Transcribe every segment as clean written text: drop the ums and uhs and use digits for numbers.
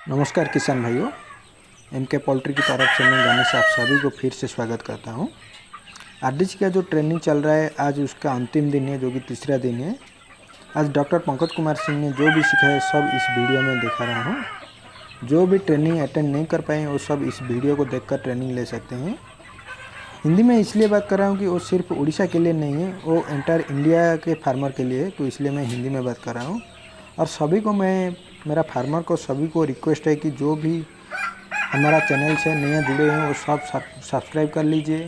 नमस्कार किसान भाइयों। एमके पोल्ट्री की तरफ से मैं गणेश आप सभी को फिर से स्वागत करता हूं। आरडीसी का जो ट्रेनिंग चल रहा है आज उसका अंतिम दिन है, जो कि तीसरा दिन है। आज डॉक्टर पंकज कुमार सिंह ने जो भी सिखाया सब इस वीडियो में दिखा रहा हूं। जो भी ट्रेनिंग अटेंड नहीं कर पाए वो सब इस वीडियो को देखकर ट्रेनिंग ले सकते हैं। हिंदी में इसलिए बात कर रहा हूँ कि वो सिर्फ उड़ीसा के लिए नहीं है, वो एंटायर इंडिया के फार्मर के लिए है, तो इसलिए मैं हिंदी में बात कर रहा हूँ। और सभी को मेरा फार्मर को सभी को रिक्वेस्ट है कि जो भी हमारा चैनल से नए जुड़े हैं वो सब सब्सक्राइब कर लीजिए,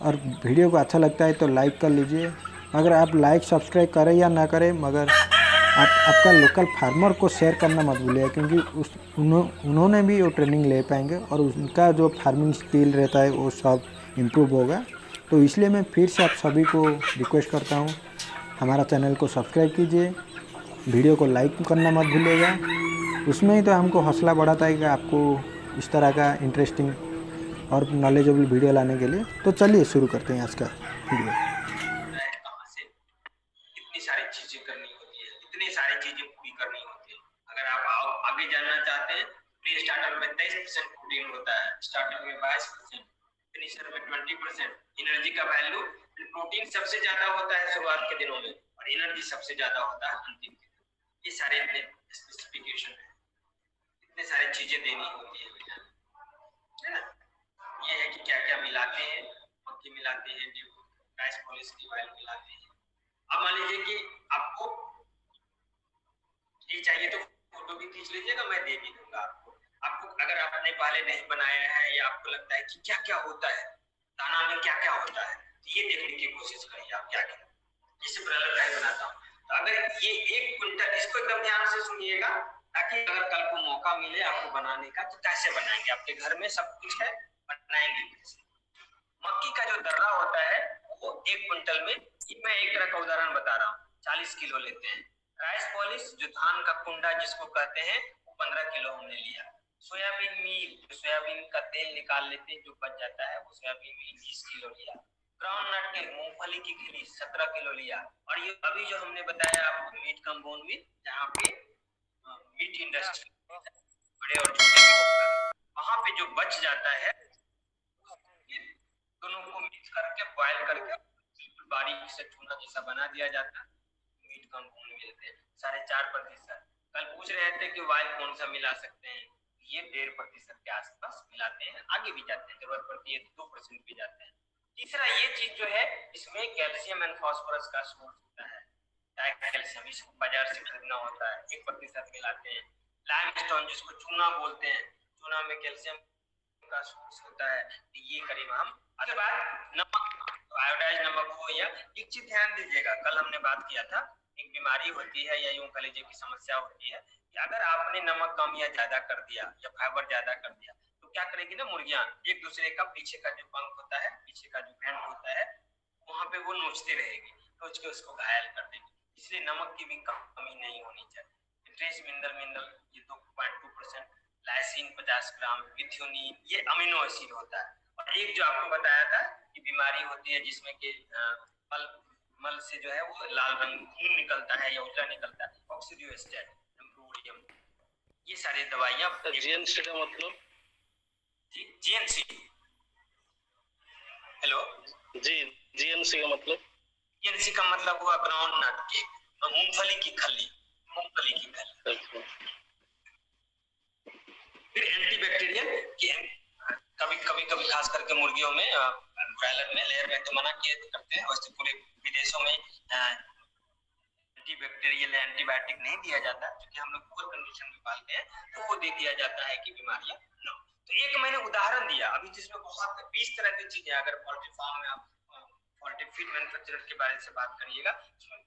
और वीडियो को अच्छा लगता है तो लाइक कर लीजिए। अगर आप लाइक सब्सक्राइब करें या ना करें, मगर आप आपका लोकल फार्मर को शेयर करना मत भूलिए, क्योंकि उन्होंने भी वो ट्रेनिंग ले पाएंगे और उनका जो फार्मिंग स्किल रहता है वो सब इम्प्रूव होगा। तो इसलिए मैं फिर से आप सभी को रिक्वेस्ट करता हूँ, हमारा चैनल को सब्सक्राइब कीजिए, वीडियो को लाइक करना मत भूलिएगा। उसमें ही तो हमको हौसला बढ़ाता है कि आपको इस तरह का इंटरेस्टिंग और नॉलेजेबल वीडियो लाने के लिए। तो चलिए शुरू करते हैं आज का वीडियो। कहाँ से इतनी सारी चीजें करनी होती है, इतनी सारी चीजें पूरी करनी होती है। अगर आप आगे जानना चाहते हैं, प्री स्टार्टर में 23% प्रोटीन होता है, स्टार्टर में 22%, फिनिशर में 20%। एनर्जी का वैल्यू, प्रोटीन सबसे ज्यादा होता है शुरुआत के दिनों में और एनर्जी सबसे ज्यादा होता है अंतिम के दिन। ये सारे स्पेसिफिकेशन है, इतने सारी चीजें देनी होती है ना। ये है कि क्या क्या मिलाते हैं, मक्खी मिलाते हैं, राइस पॉलिश ऑयल मिलाते हैं। अब मान लीजिए कि आपको ये चाहिए तो फोटो भी खींच लीजिएगा, मैं दे भी दूंगा आपको। आपको अगर आपने पहले नहीं बनाया है या आपको लगता है कि क्या क्या होता है, दाना में क्या क्या होता है, तो ये देखने की कोशिश करिए आप क्या क्या। जैसे ब्रॉयलर राइस बनाता हूँ, तो अगर ये 1 क्विंटल, इसको एकदम ध्यान से सुनिएगा ताकि अगर कल को मौका मिले आपको बनाने का तो कैसे बनाएंगे। आपके घर में सब कुछ है, बनाएंगे कैसे। मक्की का जो दर्रा होता है वो 1 क्विंटल में, मैं एक तरह का उदाहरण बता रहा हूँ, 40 किलो लेते हैं। राइस पॉलिश जो धान का कुंडा जिसको कहते हैं वो 15 किलो हमने लिया। सोयाबीन मील, जो सोयाबीन का तेल निकाल लेते हैं जो बच जाता है, वो सोयाबीन मील 20 किलो लिया। ग्राउंड नट के मूंगफली की खिली 17 किलो लिया। और ये अभी जो हमने बताया आपको मीट कंपाउंड में, जहाँ पे मीट इंडस्ट्री बड़े और छोटे, वहां पे जो बच जाता है दोनों को मिक्स करके बॉयल करके बारीक से चूना जैसा बना दिया जाता है। मीट कंपाउंड मिलते हैं 4.5%। कल पूछ रहे थे कि ऑयल कौन सा मिला सकते हैं, ये 1.5% के आसपास मिलाते हैं, आगे भी जाते हैं, जरूरत पड़ती है 2% भी जाते हैं। तीसरा ये चीज जो है, इसमें कैल्शियम एंड फास्फोरस का सोर्स होता है, कैल्शियम, इसको बाजार से खरीदना होता है, 1% मिलाते हैं। लाइमस्टोन जिसको चूना बोलते हैं, चूना में कैल्शियम का सोर्स होता है। तो ये करीब हम उसके बाद नमक, तो आयोडाइज नमक हो, या एक चीज ध्यान दीजिएगा, कल हमने बात किया था, एक बीमारी होती है या यूं कह लीजिए की समस्या होती है कि अगर आपने नमक कम या ज्यादा कर दिया या फाइबर ज्यादा कर दिया तो क्या करेगी ना, मुर्गियां एक दूसरे का पीछे का जो पंख होता है, पीछे का जो वेंट होता है, वहां पे वो नोचती रहेगी, नोच के उसको घायल कर देगी। इसलिए नमक की भी कमी नहीं होनी चाहिए। ट्रेस मिनरल ये 2.2%, लाइसिन 50 ग्राम, मिथ्योनिन, ये अमीनो एसिड होता है। और एक जो आपको बताया था कि बीमारी होती है जिसमें कि मल मल से जो है वो लाल रंग खून निकलता है या उजला निकलता है, ऑक्सीडियोस्टैट, एम्प्रोडियम, ये सारी दवाइयां। जीएनसी का मतलब? जीएनसी, हेलो जी, जीएनसी का मतलब? जीएनसी का मतलब हुआ ग्राउंड नट केक, मूंगफली की खली, मूंगफली की खली। फिर एंटीबैक्टीरियल, कभी कभी कभी खास करके मुर्गियों में, ब्रॉयलर में, लेयर में तो मना किए करते हैं, वैसे पूरे विदेशों में एंटीबैक्टीरियल एंटीबायोटिक नहीं दिया जाता, क्योंकि हम लोग पुअर कंडीशन में पालते हैं, तो वो दे दिया जाता है कि बीमारियां न हो। तो एक मैंने उदाहरण दिया अभी, जिसमें बहुत 20 तरह की चीजें, अगर पोल्ट्री फार्म में आप पोल्ट्री फीड मैन्युफैक्चरर के बारे से बात करिएगा, उसमें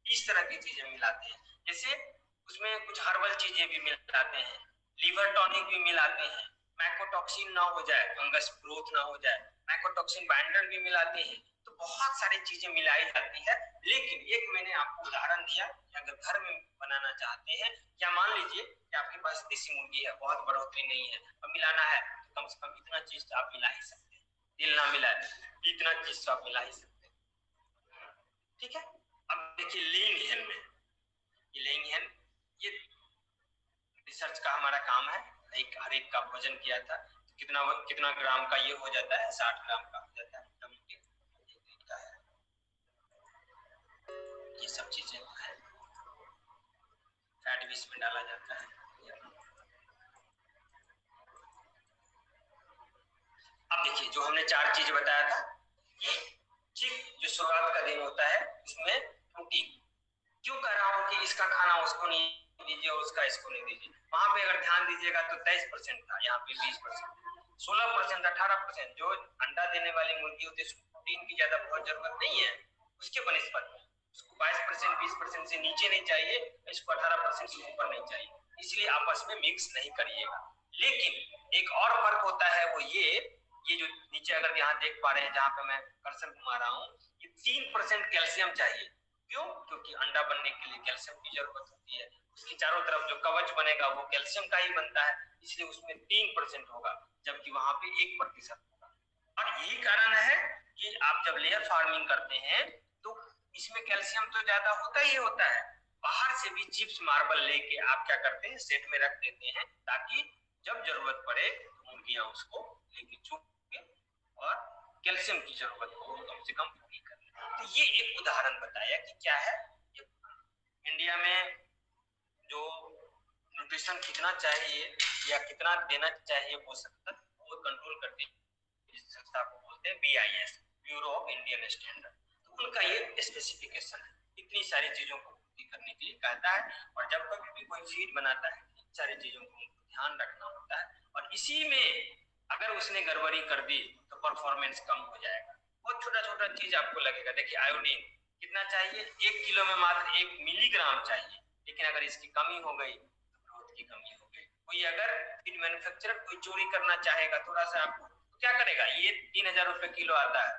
20 तरह की चीजें मिलाते हैं। जैसे उसमें कुछ हर्बल चीजें भी मिलाते हैं, लीवर टॉनिक भी मिलाते हैं, मैकोटॉक्सिन ना हो जाए, फंगस ग्रोथ ना हो जाए, मैकोटॉक्सिन बाइंडर भी मिलाते हैं। तो बहुत सारी चीजें मिलाई जाती है। लेकिन एक मैंने आपको उदाहरण दिया कि अगर घर में बनाना चाहते हैं, या मान लीजिए कि आपके पास देसी मुर्गी है, बहुत बढ़ोतरी नहीं है और मिलाना है, तो कम से कम इतना चीज तो आप मिला ही सकते हैं, तेल ना मिलाए इतना चीज तो आप मिला ही सकते हैं। ठीक है। अब देखिए लेइंग हेन में, ये लेइंग हेन, ये रिसर्च का हमारा काम है। हर एक का वजन किया था, कितना ग्राम का ये हो जाता है, 60 ग्राम का हो जाता है। ये सब चीजें है, फैट भी इसमें डाला जाता है। अब देखिए जो हमने 4 चीज बताया था, ये ठीक जो शुरुआत का दिन होता है इसमें प्रोटीन, क्यों कह रहा हूँ कि इसका खाना उसको नहीं दीजिए और उसका इसको नहीं दीजिए। वहां पे अगर ध्यान दीजिएगा तो 23% था, यहाँ पे 20%, 16%, 18%। जो अंडा देने वाली मुर्गी होती है उसको प्रोटीन की ज्यादा बहुत जरूरत नहीं है, उसके बनिस्पत उसको 22%, 20% से नीचे नहीं चाहिए, इसको 18% से ऊपर नहीं चाहिए, इसलिए आपस में मिक्स नहीं करिएगा। लेकिन एक और फर्क होता है, वो ये जो नीचे अगर यहाँ देख पा रहे हैं, जहाँ पे मैं कर्सर घुमा रहा हूँ, ये 3% कैल्शियम चाहिए। क्यों? क्योंकि अंडा बनने के लिए कैल्शियम की जरूरत होती है, उसके चारों तरफ जो कवच बनेगा वो कैल्शियम का ही बनता है, इसलिए उसमें 3% होगा, जबकि वहां पे 1% होगा। और यही कारण है कि आप जब लेयर फार्मिंग करते हैं तो इसमें कैल्शियम तो ज्यादा होता ही होता है। बाहर से भी चिप्स मार्बल लेके आप क्या करते हैं, सेट में रख देते हैं, ताकि जब जरूरत पड़े तो मुर्गियां उसको लेके चुप के और कैल्शियम की जरूरत को कम से कम पूरी कर। तो ये एक उदाहरण बताया कि क्या है, इंडिया में जो न्यूट्रिशन कितना चाहिए या कितना देना चाहिए वो कंट्रोल करती है संस्था को बोलते हैं BIS, bureau of Indian standard. तो उनका ये स्पेसिफिकेशन है, इतनी सारी चीजों को पूरी करने के लिए कहता है। और जब कभी भी कोई फीड बनाता है इन सारी चीजों को ध्यान रखना होता है, और इसी में अगर उसने गड़बड़ी कर दी तो परफॉर्मेंस कम हो जाएगा। बहुत छोटा छोटा चीज आपको लगेगा। देखिए आयोडीन कितना चाहिए, 1 किलो में मात्र 1 मिलीग्राम चाहिए, लेकिन अगर इसकी कमी हो गई तो ग्रोथ की कमी हो गई। कोई अगर फीड मैन्युफैक्चरर कोई चोरी करना चाहेगा थोड़ा सा आपको, तो क्या करेगा, ये 3000 रुपए किलो आता है,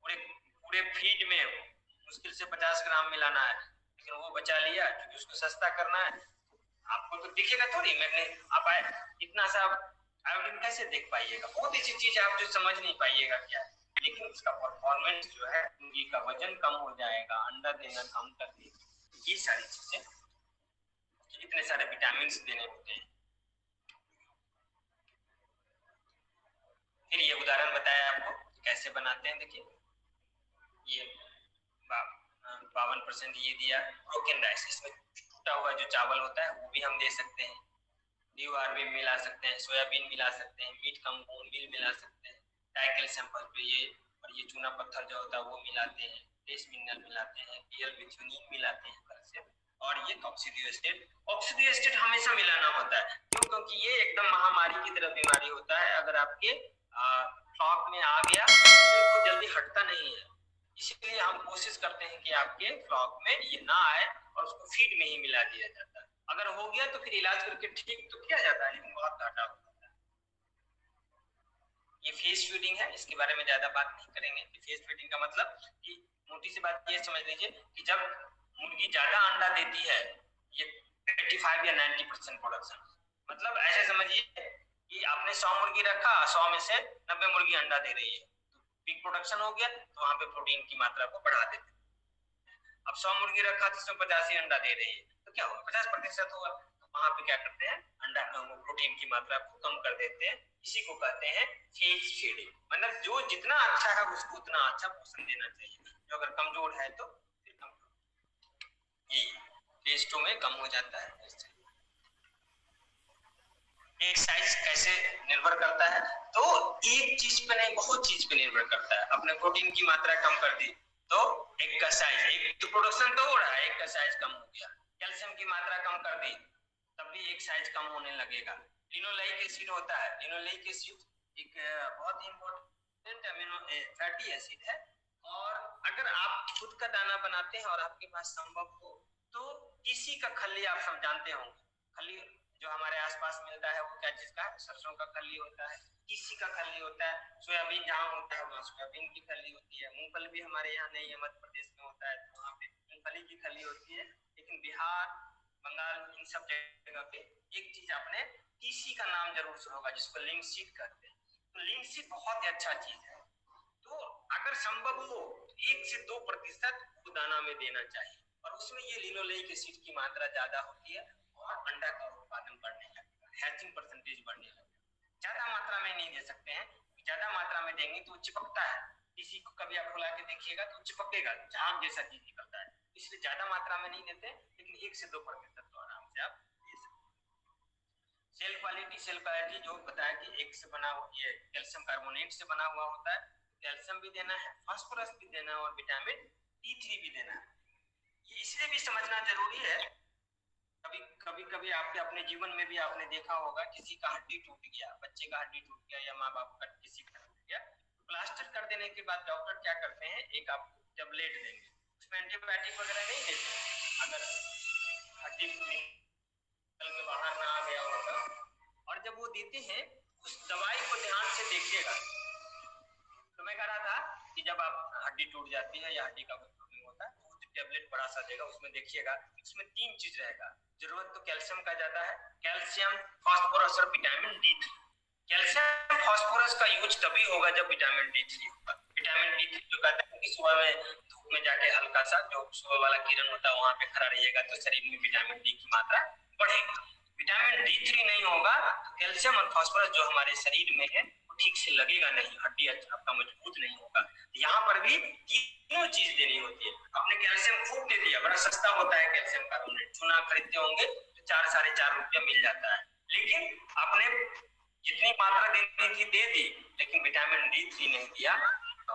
पूरे फीड में मुश्किल से 50 ग्राम मिलाना है, लेकिन वो बचा लिया क्योंकि उसको सस्ता करना है। आपको तो दिखेगा थोड़ी, मैंने आप इतना सा आयोडीन कैसे देख पाइएगा, बहुत ऐसी चीज आप जो समझ नहीं पाइएगा क्या, लेकिन उसका परफॉर्मेंस जो है, मुर्गी का वजन कम हो जाएगा, अंडा देना कम कर देगा, ये सारी चीजें, इतने सारे विटामिन देने होते हैं। फिर ये उदाहरण बताया आपको कैसे बनाते हैं। देखिए ये 52% ये दिया, ब्रोकन राइस, इसमें टूटा हुआ जो चावल होता है वो भी हम दे सकते हैं, DOR भी मिला सकते हैं, सोयाबीन मिला सकते हैं, मीट कंपाउंड भी मिला सकते हैं, डाइकैल्शियम फॉस्फेट और ये चूना पत्थर जो होता है वो मिलाते हैं, ट्रेस मिनरल मिलाते हैं, PL मेथिओनिन मिलाते हैं कैल्शियम, और ये ऑक्सीडियोस्टेट हमेशा मिलाना होता है। क्यों? क्योंकि ये एकदम महामारी की तरह बीमारी होता है, अगर आपके फ्लॉक में आ गया तो वो जल्दी हटता नहीं है, इसलिए हम कोशिश करते हैं कि आपके फ्लॉक में ये ना आए और उसको फीड में ही मिला दिया जाता है। अगर हो गया तो फिर इलाज करके ठीक तो किया जाता है, लेकिन बहुत घाटा होता है। ये फेस फीडिंग है, इसके बारे में ज्यादा बात नहीं करेंगे कि फेस फीडिंग का मतलब कि मोटी सी बात ये समझ लीजिए कि जब मुर्गी ज्यादा अंडा देती है, ये 85 या 90% प्रोडक्शन, मतलब ऐसे समझिए कि आपने 100 मुर्गी रखा, 100 में से 90 मुर्गी अंडा दे रही है, तो पिग प्रोडक्शन हो गया, तो वहां पे प्रोटीन की मात्रा को बढ़ा देते। अब 100 मुर्गी रखा तो उसमें 85 अंडा दे रही है, तो क्या होगा, 50% होगा, तो वहां पे क्या करते हैं, अंडा प्रोटीन की मात्रा को कम कर देते हैं। इसी को कहते हैं फेस फीडिंग, मतलब जो जितना अच्छा है उसको उतना अच्छा पोषण देना चाहिए, जो अगर कमजोर है तो फिर कम, ये टेस्टों में कम हो जाता है। एक साइज कैसे निर्भर करता है, तो एक चीज पे नहीं बहुत चीज पे निर्भर करता है। अपने प्रोटीन की मात्रा कम कर दी तो एक का साइज, एक तो प्रोडक्शन तो हो रहा है, एक का साइज कम हो गया। कैल्शियम की मात्रा कम कर दी तब भी एक साइज कम होने लगेगा। लिनोलेइक एसिड होता है, लिनोलेइक एसिड एक बहुत ही इंपॉर्टेंट अमीनो फैटी एसिड है, और अगर आप खुद का दाना बनाते हैं और आपके पास संभव हो तो किसी का खल्ली आप सब जानते होंगे, खल्ली जो हमारे आसपास मिलता है वो क्या चीज का है, सरसों का खल्ली होता है, तीसी का खल्ली होता है, सोयाबीन जहाँ होता है वहाँ सोयाबीन की खल्ली होती है, मूंगफली भी हमारे यहाँ नहीं है, मध्य प्रदेश में होता है तो वहाँ पे मूंगफली की खल्ली होती है। लेकिन बिहार, बंगाल, इन सब जगह पे एक चीज आपने तीसी का नाम जरूर सुना होगा, जिसको लिंकसीड कहते हैं। तो लिंकसीड बहुत ही अच्छा चीज है, तो अगर संभव हो 1 से 2% दाना में देना चाहिए, और उसमें ये लिनोलेइक एसिड की मात्रा ज्यादा होती है और अंडा का उत्पादन बढ़ने लगेगा, हैचिंग परसेंटेज बढ़ने लगेगा। ज्यादा मात्रा में नहीं दे सकते हैं, ज्यादा मात्रा में देंगे तो चिपकता है, किसी को कभी आप खुला के देखिएगा तो चिपकेगा, झाग जैसा चीज निकलता है, इसलिए ज्यादा मात्रा में नहीं देते, लेकिन 1 से 2% तो आराम से आप दे सकते हैं। सेल क्वालिटी जो बताया कि एक से बना हुआ, ये कैल्शियम कार्बोनेट से बना हुआ होता है, कैल्शियम भी देना है, फास्फोरस भी देना है और विटामिन D3 भी देना है। ये इसलिए भी समझना जरूरी है, कभी आपके अपने जीवन में भी आपने देखा होगा किसी का हड्डी टूट गया, बच्चे का हड्डी टूट गया या माँ बाप का किसी का टूट गया, प्लास्टर कर देने के बाद डॉक्टर क्या करते हैं, एक आपको टेबलेट देंगे, उसमें एंटीबायोटिक वगैरह नहीं देते, अगर हड्डी निकल के बाहर ना आ गया होगा, और जब वो देते हैं उस दवाई को ध्यान से देखिएगा। तो मैं कह रहा था कि जब आप हड्डी टूट जाती है या हड्डी का प्रॉब्लम होता है, तो टेबलेट बड़ा सा देगा, उसमें देखिएगा उसमें 3 चीज रहेगा। जरूरत तो कैल्शियम का ज्यादा है, कैल्शियम, फास्फोरस और विटामिन D3। कैल्शियम फास्फोरस का यूज तभी होगा जब विटामिन D3 होगा। विटामिन D3 जो कहते हैं कि सुबह में धूप में जाके हल्का सा जो सुबह वाला किरण होता है वहां पे खड़ा रहिएगा तो शरीर में विटामिन D की मात्रा बढ़ेगी। विटामिन D3 नहीं होगा तो कैल्शियम और फास्फोरस जो हमारे शरीर में है ठीक से लगेगा नहीं, हड्डी आपका मजबूत नहीं होगा। यहाँ पर भी तीनों चीज देनी होती है। आपने कैल्शियम खूब दे दिया, बड़ा सस्ता होता है कैल्शियम कार्बोनेट, चूना खरीदते होंगे तो 4-4.5 रुपया मिल जाता है, लेकिन आपने जितनी मात्रा देनी थी दे दी, लेकिन विटामिन D3 नहीं दिया तो